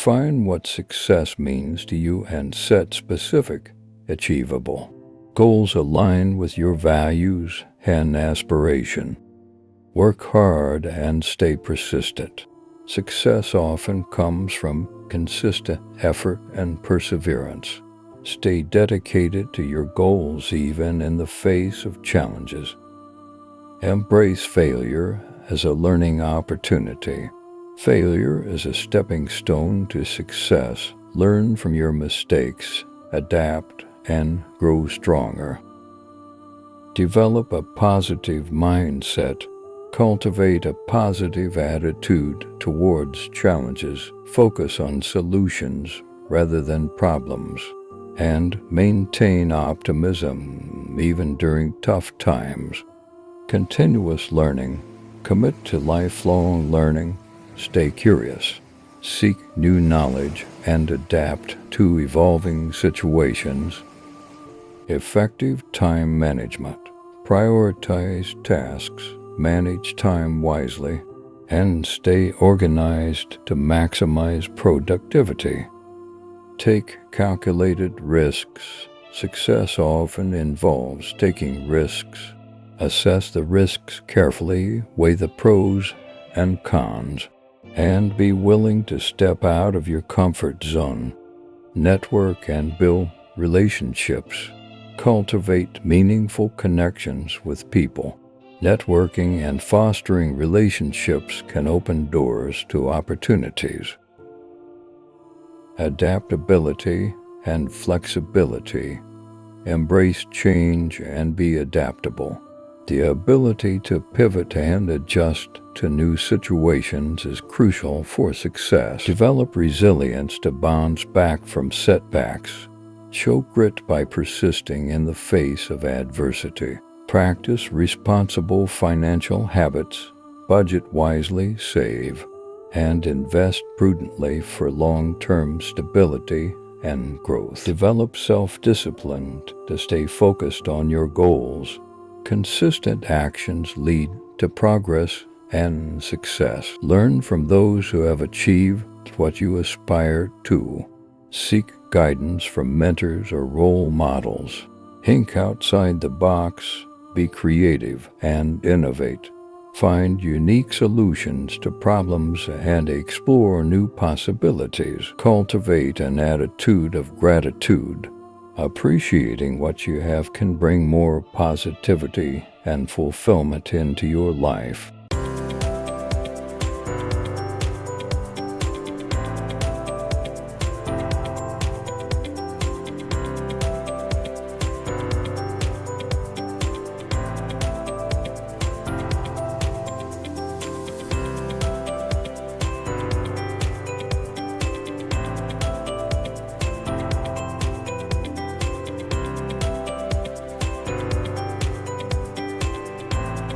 Define what success means to you and set specific, achievable goals aligned with your values and aspiration. Work hard and stay persistent. Success often comes from consistent effort and perseverance. Stay dedicated to your goals even in the face of challenges. Embrace failure as a learning opportunity. Failure is a stepping stone to success. Learn from your mistakes, adapt, and grow stronger. Develop a positive mindset. Cultivate a positive attitude towards challenges. Focus on solutions rather than problems. And maintain optimism even during tough times. Continuous learning. Commit to lifelong learning. Stay curious. Seek new knowledge and adapt to evolving situations. Effective time management. Prioritize tasks, manage time wisely, and stay organized to maximize productivity. Take calculated risks. Success often involves taking risks. Assess the risks carefully, weigh the pros and cons, and be willing to step out of your comfort zone. Network and build relationships. Cultivate meaningful connections with people. Networking and fostering relationships can open doors to opportunities. Adaptability and flexibility. Embrace change and be adaptable. The ability to pivot and adjust to new situations is crucial for success. Develop resilience to bounce back from setbacks. Show grit by persisting in the face of adversity. Practice responsible financial habits. Budget wisely, save, and invest prudently for long-term stability and growth. Develop self-discipline to stay focused on your goals. Consistent actions lead to progress and success. Learn from those who have achieved what you aspire to. Seek guidance from mentors or role models. Think outside the box, be creative, and innovate. Find unique solutions to problems and explore new possibilities. Cultivate an attitude of gratitude. Appreciating what you have can bring more positivity and fulfillment into your life.